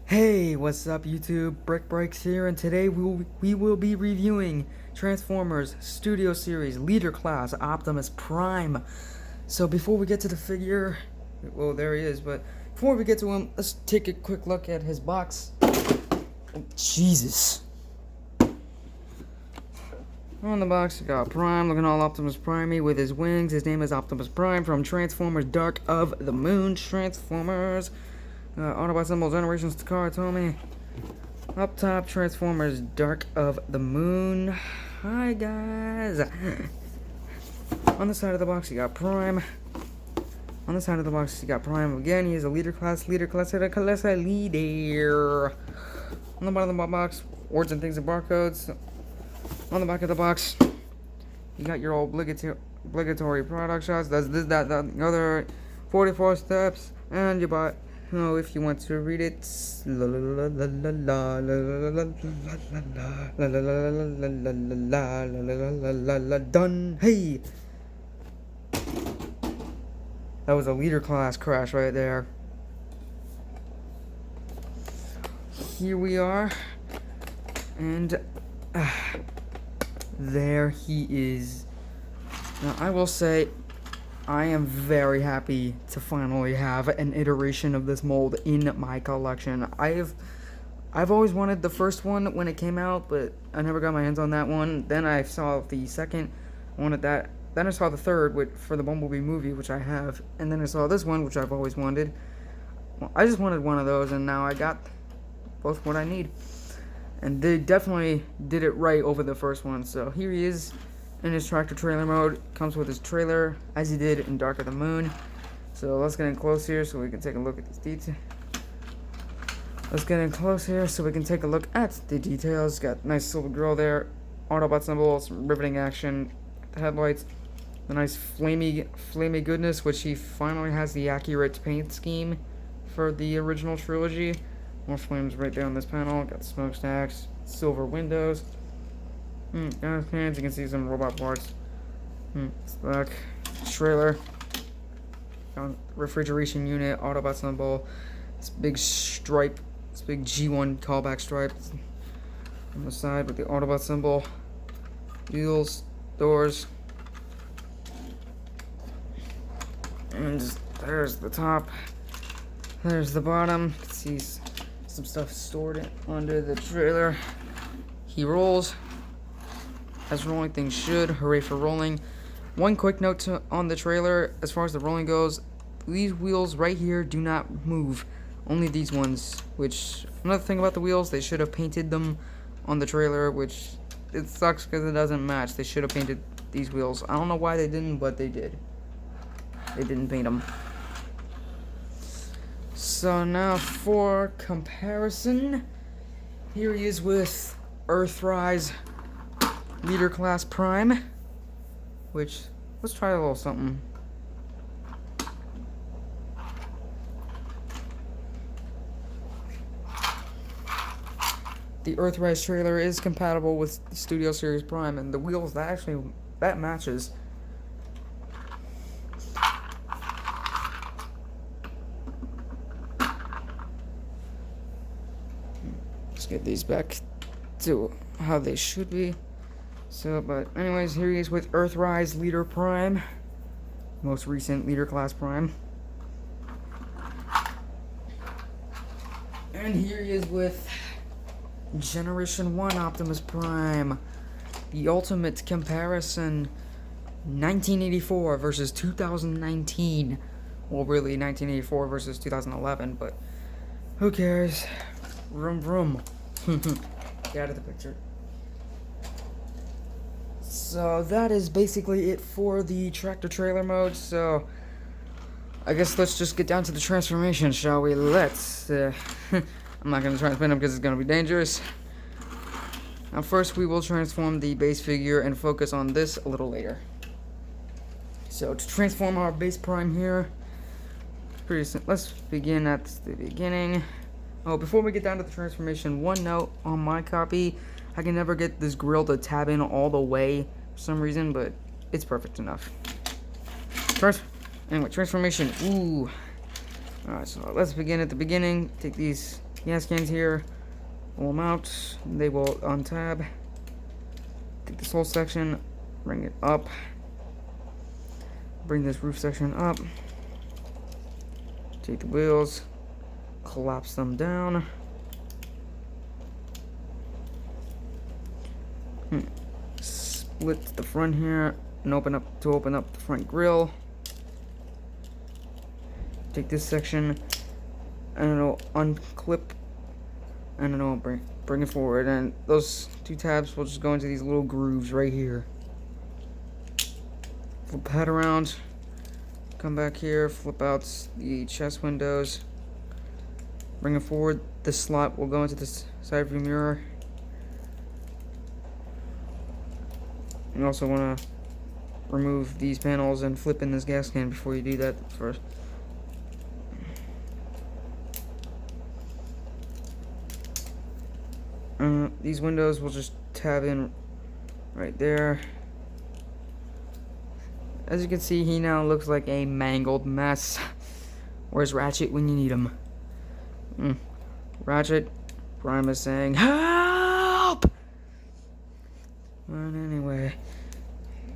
Hey, what's up YouTube? Brick Breaks here, and today we will be reviewing Transformers Studio Series Leader Class Optimus Prime. So before we get to the figure, well there he is, but before we get to him, let's take a quick look at his box. Oh, Jesus. On the box, we got Prime, looking all Optimus Prime-y with his wings. His name is Optimus Prime from Transformers Dark of the Moon. Transformers. Autobot symbol, Generations Takara Tomy. Up top, Transformers Dark of the Moon. Hi, guys. On the side of the box, you got Prime. On the side of the box, you got Prime again. He is a leader. On the bottom of the box, words and things and barcodes. On the back of the box, you got your obligatory product shots. That's this, that, the other 44 steps, and you bought. Oh, if you want to read it, done. Hey, that was a leader class crash right there. Here we are, and there he is. Now, I will say, I am very happy to finally have an iteration of this mold in my collection. I've always wanted the first one when it came out, but I never got my hands on that one. Then I saw the second, wanted that. Then I saw the third for the Bumblebee movie, which I have, and then I saw this one, which I've always wanted. Well, I just wanted one of those, and now I got both what I need. And they definitely did it right over the first one. So here he is in his tractor trailer mode. Comes with his trailer, as he did in Dark of the Moon. So let's get in close here so we can take a look at these details. Let's get in close here so we can take a look at the details. Got nice silver grill there, Autobot symbol, some riveting action, the headlights, the nice flamey goodness, which he finally has the accurate paint scheme for the original trilogy. More flames right there on this panel. Got smokestacks, silver windows. Down hands, you can see some robot parts. Back trailer. Refrigeration unit, Autobot symbol. This big stripe, this big G1 callback stripe on the side with the Autobot symbol. Wheels, doors. And there's the top. There's the bottom. You can see some stuff stored under the trailer. He rolls, as rolling things should. Hooray for rolling. One quick note on the trailer, as far as the rolling goes, these wheels right here do not move. Only these ones, which, another thing about the wheels, they should have painted them on the trailer, which, it sucks because it doesn't match. They should have painted these wheels. I don't know why they didn't, but they did. They didn't paint them. So now for comparison, here he is with Earthrise Leader Class Prime, which, let's try a little something. The Earthrise trailer is compatible with the Studio Series Prime, and the wheels, that matches. Let's get these back to how they should be. So, but anyways, here he is with Earthrise Leader Prime, most recent Leader Class Prime. And here he is with Generation 1 Optimus Prime, the ultimate comparison, 1984 versus 2019. Well, really, 1984 versus 2011, but who cares? Vroom vroom. Get out of the picture. So that is basically it for the tractor trailer mode. So I guess let's just get down to the transformation, shall we? Let's. I'm not going to transform him because it's going to be dangerous. Now first we will transform the base figure and focus on this a little later. So to transform our base Prime here, pretty simple. Let's begin at the beginning. Oh, before we get down to the transformation, one note on my copy. I can never get this grill to tab in all the way for some reason, but it's perfect enough. Anyway, transformation. Ooh. Alright, so let's begin at the beginning. Take these gas cans here, pull them out, they will untab. Take this whole section, bring it up, bring this roof section up, take the wheels, collapse them down. Split the front here and open up the front grille. Take this section and it'll unclip and it'll bring it forward, and those two tabs will just go into these little grooves right here. Flip the head around, come back here, flip out the chest windows, bring it forward. This slot will go into this side view mirror. You also want to remove these panels and flip in this gas can before you do that first. These windows will just tab in right there. As you can see, he now looks like a mangled mess. Where's Ratchet when you need him? Ratchet, Prime is saying, "Help!" But anyway,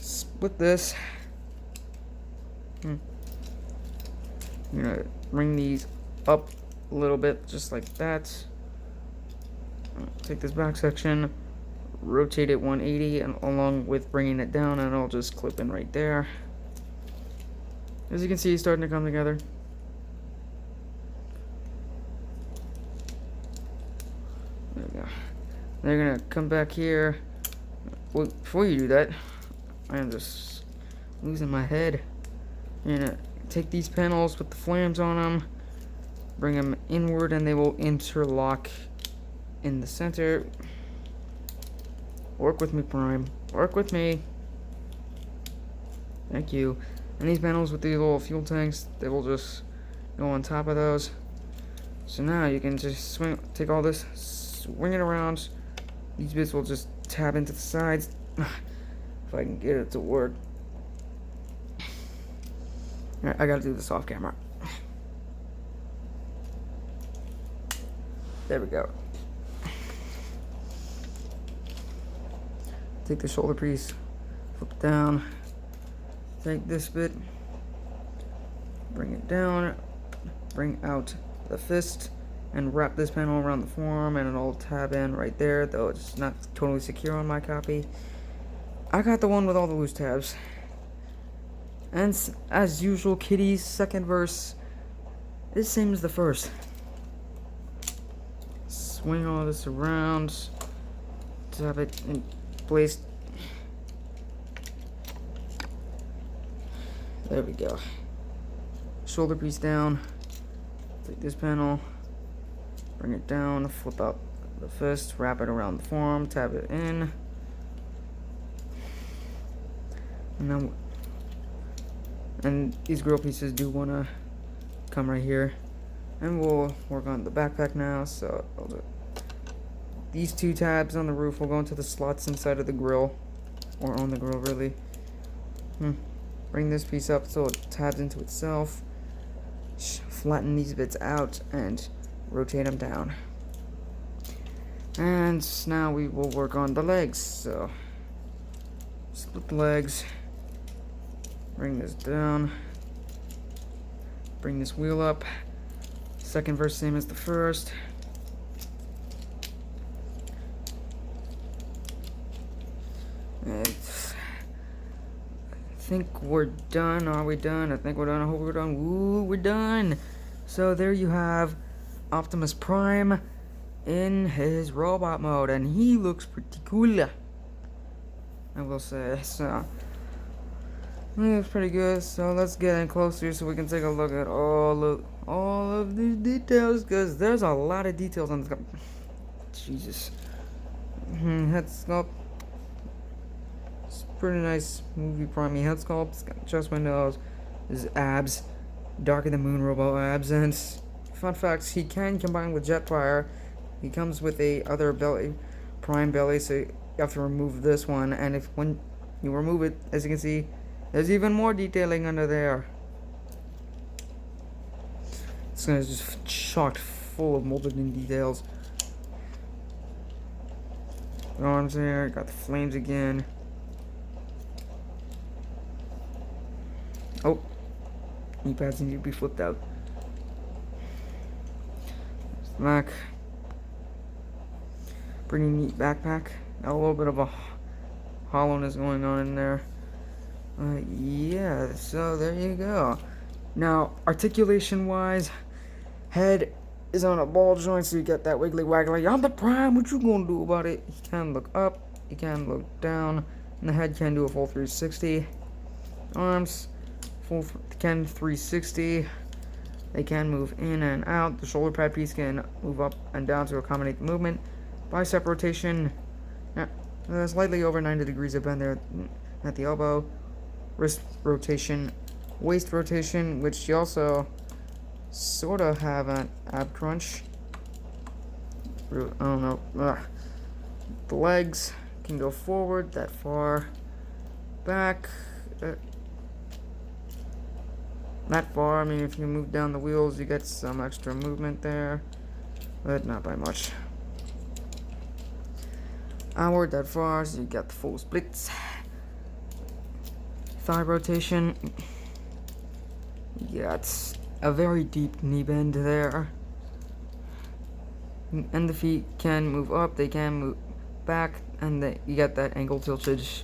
split this. I'm gonna bring these up a little bit, just like that. Take this back section, rotate it 180, and along with bringing it down, and I'll just clip in right there. As you can see, it's starting to come together. There we go. They're gonna come back here. Well, before you do that, I am just losing my head. You're gonna take these panels with the flames on them, bring them inward, and they will interlock in the center. Work with me, Prime. Work with me. Thank you. And these panels with these little fuel tanks, they will just go on top of those. So now you can just take all this, swing it around. These bits will just tab into the sides. If I can get it to work. Alright, I gotta do this off camera. There we go. Take the shoulder piece, flip it down, take this bit, bring it down, bring out the fist, and wrap this panel around the forearm, and it'll tab in right there, though it's not totally secure on my copy. I got the one with all the loose tabs. And as usual, Kitty's second verse is the same as the first. Swing all this around, tab it in place. There we go. Shoulder piece down. Take this panel, bring it down, flip out the fist, wrap it around the forearm, tab it in. And these grill pieces do want to come right here. And we'll work on the backpack now. So these two tabs on the roof will go into the slots inside of the grill, or on the grill really. Bring this piece up so it tabs into itself. Flatten these bits out and rotate them down. And now we will work on the legs. So split the legs, bring this down, bring this wheel up. Second verse same as the first. I think we're done. Are we done? I think we're done. I hope we're done. Woo, we're done. So there you have Optimus Prime in his robot mode, and he looks pretty cool, I will say. So it looks pretty good. So let's get in closer so we can take a look at all of these details, because there's a lot of details on this guy. Jesus. Head sculpt. It's pretty nice movie primey head sculpt. It's got chest windows, his abs, darker than moon robo abs, and fun facts, he can combine with Jetfire. He comes with a other belly, prime belly, so you have to remove this one, and when you remove it, as you can see, there's even more detailing under there. This gun is just chocked full of molded in details. The arms there, got the flames again. Oh, knee pads need to be flipped out. There's the back. Pretty neat backpack. Got a little bit of a hollowness going on in there. Yeah, so there you go. Now, articulation wise, head is on a ball joint, so you get that wiggly waggly. I'm the prime, what you gonna do about it? You can look up, you can look down, and the head can do a full 360. Arms, can 360. They can move in and out. The shoulder pad piece can move up and down to accommodate the movement. Bicep rotation, slightly over 90 degrees of bend there at the elbow. Wrist rotation, waist rotation, which you also sort of have an ab crunch. I don't know. The legs can go forward that far, back that far. I mean, if you move down the wheels, you get some extra movement there, but not by much. Outward that far, so you got the full splits. Thigh rotation. You got a very deep knee bend there. And the feet can move up, they can move back, and you got that ankle tiltage.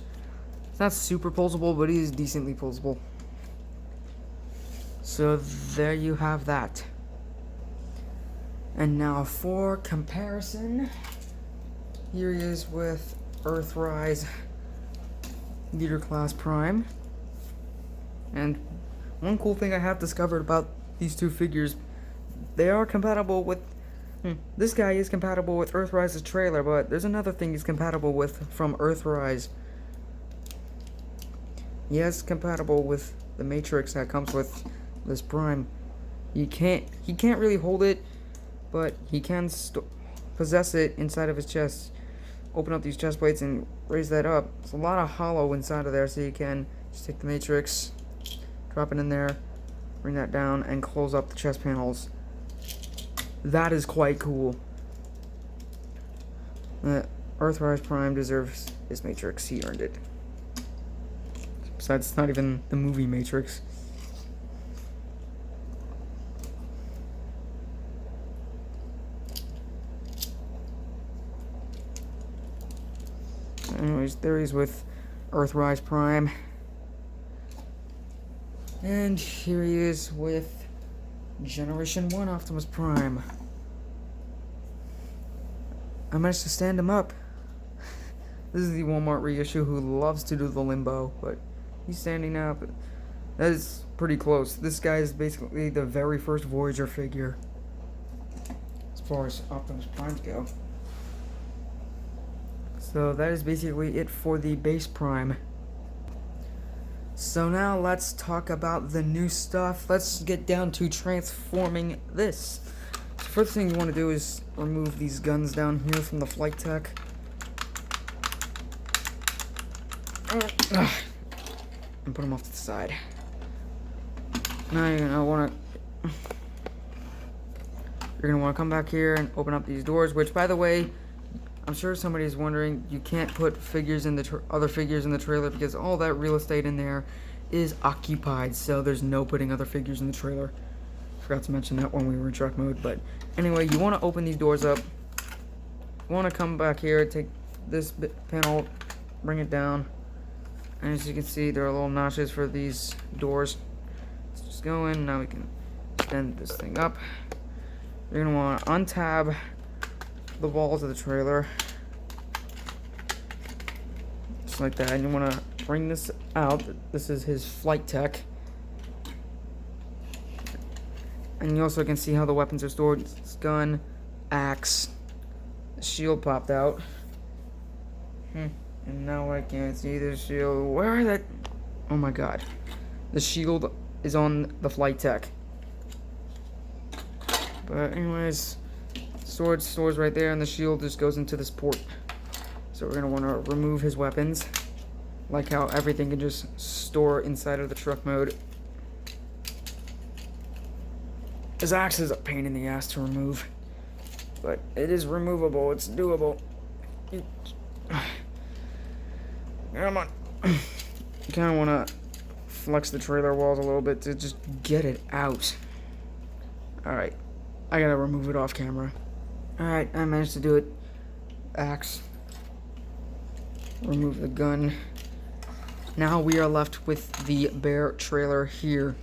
It's not super pulsable, but it is decently pulsable. So there you have that. And now for comparison, here he is with Earthrise Leader Class Prime. And one cool thing I have discovered about these two figures, they are compatible with... This guy is compatible with Earthrise's trailer, but there's another thing he's compatible with from Earthrise. He is compatible with the Matrix that comes with this Prime. He can't really hold it, but he can possess it inside of his chest. Open up these chest plates and raise that up. There's a lot of hollow inside of there, so you can just take the Matrix, drop it in there, bring that down, and close up the chest panels. That is quite cool. Earthrise Prime deserves his Matrix. He earned it. Besides, it's not even the movie Matrix. Anyways, there he's with Earthrise Prime. And here he is with Generation 1 Optimus Prime. I managed to stand him up. This is the Walmart reissue who loves to do the limbo, but he's standing up. That is pretty close. This guy is basically the very first Voyager figure, as far as Optimus Primes go. So that is basically it for the base Prime. So now let's talk about the new stuff. Let's get down to transforming this. So first thing you want to do is remove these guns down here from the flight tech. And put them off to the side. Now you're gonna want to come back here and open up these doors, which, by the way, I'm sure somebody's wondering, you can't put figures in the other figures in the trailer because all that real estate in there is occupied, so there's no putting other figures in the trailer. Forgot to mention that when we were in truck mode, but anyway, you want to open these doors up. You want to come back here, take this panel, bring it down, and as you can see, there are little notches for these doors. Let's just go in. Now we can extend this thing up. You're going to want to untab the walls of the trailer, just like that, and you want to bring this out. This is his flight tech, and you also can see how the weapons are stored. This gun, axe, shield popped out, and now I can't see the shield. Where is it? Oh my god, the shield is on the flight tech. But anyways, sword stores right there, and the shield just goes into this port. So we're going to want to remove his weapons, like how everything can just store inside of the truck mode. This axe is a pain in the ass to remove, but it is removable. It's doable. Come on. You kind of want to flex the trailer walls a little bit to just get it out. Alright. I gotta remove it off camera. Alright, I managed to do it. Axe. Remove the gun. Now we are left with the bare trailer here.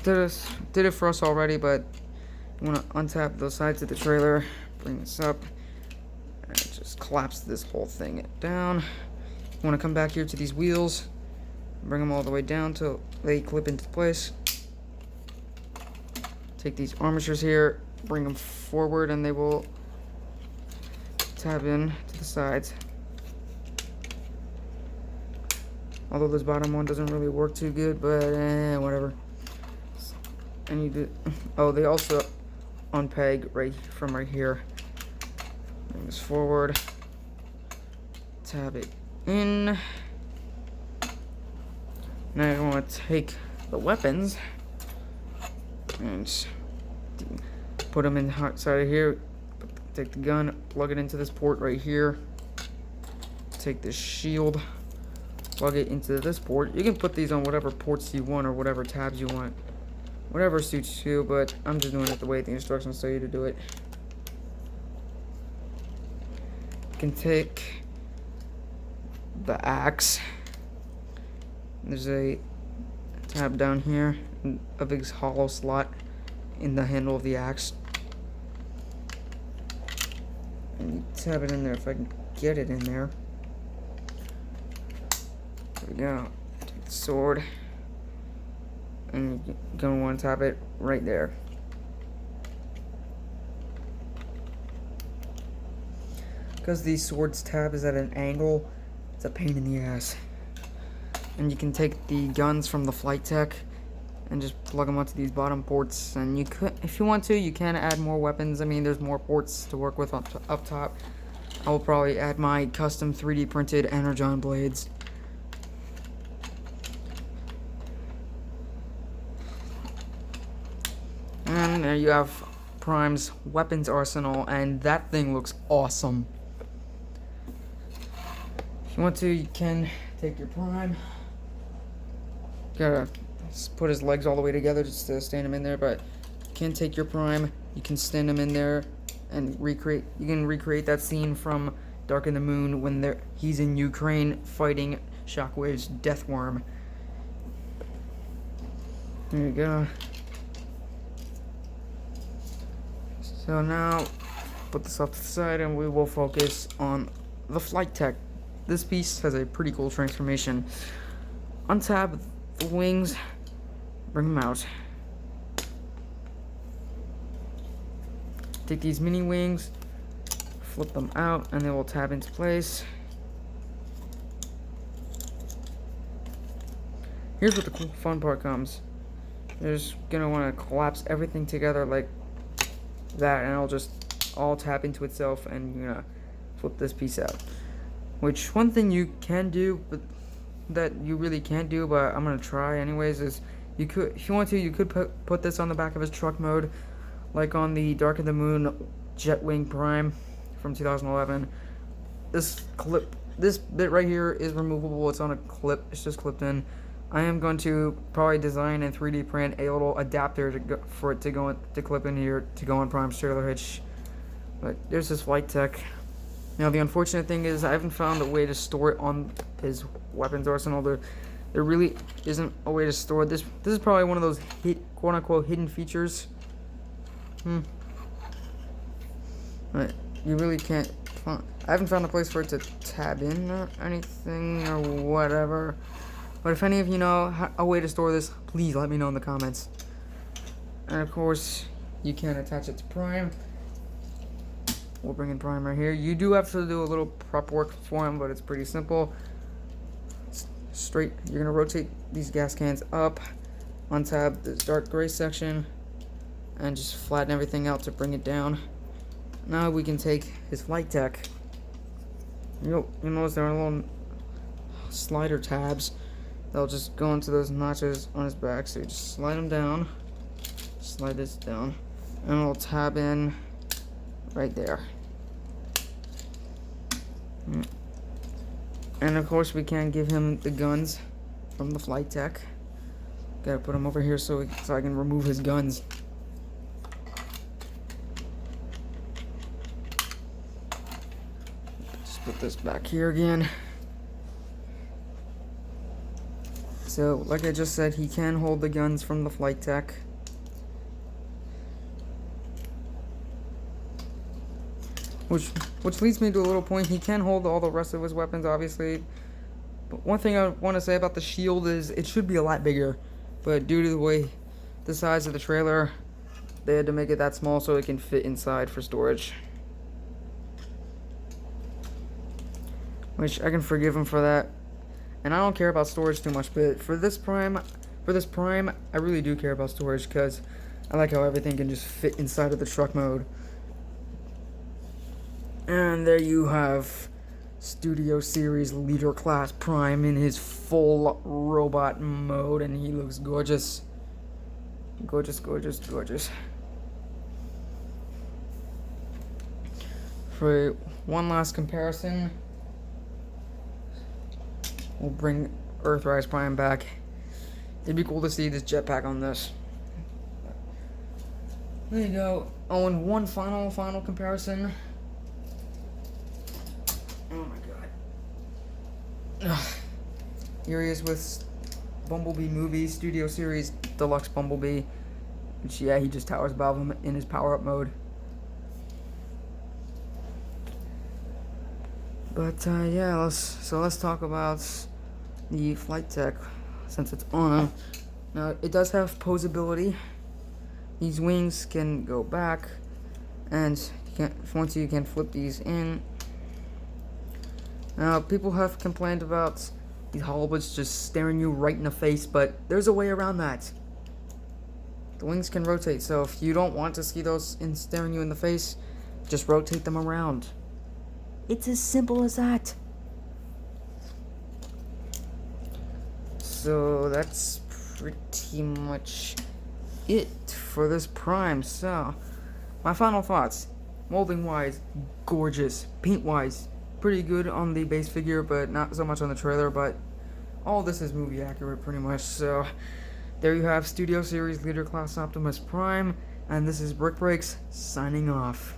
Did it for us already, but you want to untap those sides of the trailer, bring this up, and just collapse this whole thing down. You want to come back here to these wheels, bring them all the way down till they clip into place. Take these armatures here, bring them forward, and they will tab in to the sides. Although this bottom one doesn't really work too good, but whatever. And you do. Oh, they also unpeg right from right here. Bring this forward. Tab it in. Now you want to take the weapons and put them inside of here. Take the gun, plug it into this port right here. Take this shield, plug it into this port. You can put these on whatever ports you want or whatever tabs you want. Whatever suits you, but I'm just doing it the way the instructions tell you to do it. You can take the axe. There's a tab down here, a big hollow slot in the handle of the axe. And you tab it in there if I can get it in there. There we go. Take the sword. And you're going to want to tap it right there. Because the sword's tab is at an angle, it's a pain in the ass. And you can take the guns from the flight tech and just plug them onto these bottom ports. And you could, if you want to, you can add more weapons. I mean, there's more ports to work with up top. I will probably add my custom 3D printed Energon blades. And there you have Prime's weapons arsenal, and that thing looks awesome. If you want to, you can take your Prime. Gotta put his legs all the way together just to stand him in there, but you can take your Prime, you can stand him in there, and recreate. You can recreate that scene from Dark in the Moon when he's in Ukraine fighting Shockwave's Death Worm. There you go. So now, put this off to the side and we will focus on the flight tech. This piece has a pretty cool transformation. Untap the wings, bring them out. Take these mini wings, flip them out, and they will tab into place. Here's what the cool fun part comes. You're just gonna want to collapse everything together like that, and it'll just all tap into itself, and you're gonna flip this piece out. Which one thing you can do, but that you really can't do, but I'm gonna try anyways, is you could, if you want to, you could put this on the back of his truck mode, like on the Dark of the Moon Jetwing Prime from 2011. This bit right here is removable. It's on a clip. It's just clipped in. I am going to probably design and 3D print a little adapter for it to clip in here to go on Prime's trailer hitch. But there's his flight tech. Now the unfortunate thing is I haven't found a way to store it on his weapons arsenal. There really isn't a way to store this. This is probably one of those quote unquote hidden features. But you really can't find. I haven't found a place for it to tab in or anything or whatever. But if any of you know a way to store this, please let me know in the comments. And of course, you can attach it to Prime. We'll bring in Prime right here. You do have to do a little prep work for him, but it's pretty simple. Straight, you're gonna rotate these gas cans up, untab this dark gray section, and just flatten everything out to bring it down. Now we can take his flight tech. You'll notice there are little slider tabs. They'll just go into those notches on his back, so you just slide them down. slide this down, and it'll tab in right there. And of course we can't give him the guns from the flight deck. Gotta put him over here so I can remove his guns. Just put this back here again. So, like I just said, he can hold the guns from the flight deck. Which leads me to a little point. He can hold all the rest of his weapons, obviously. But one thing I want to say about the shield is it should be a lot bigger. But due to the size of the trailer, they had to make it that small so it can fit inside for storage. Which I can forgive him for that. And I don't care about storage too much, but for this Prime, I really do care about storage because I like how everything can just fit inside of the truck mode. And there you have Studio Series Leader Class Prime in his full robot mode, and he looks gorgeous. Gorgeous, gorgeous, gorgeous. For one last comparison, we'll bring Earthrise Prime back. It'd be cool to see this jetpack on this. There you go. Oh, and one final comparison. Oh my god. Ugh. Here he is with Bumblebee movie, Studio Series Deluxe Bumblebee. Which, yeah, he just towers above him in his power-up mode. But, yeah, let's talk about the flight deck, since it's on him. Now, it does have posability. These wings can go back, and once you can flip these in. Now, people have complained about these holoblades just staring you right in the face, but there's a way around that. The wings can rotate, so if you don't want to see those staring you in the face, just rotate them around. It's as simple as that. So that's pretty much it for this Prime. So, my final thoughts. Molding wise, gorgeous. Paint wise, pretty good on the base figure, but not so much on the trailer, but all this is movie accurate pretty much. So there you have Studio Series Leader Class Optimus Prime, and this is Brick Breaks signing off.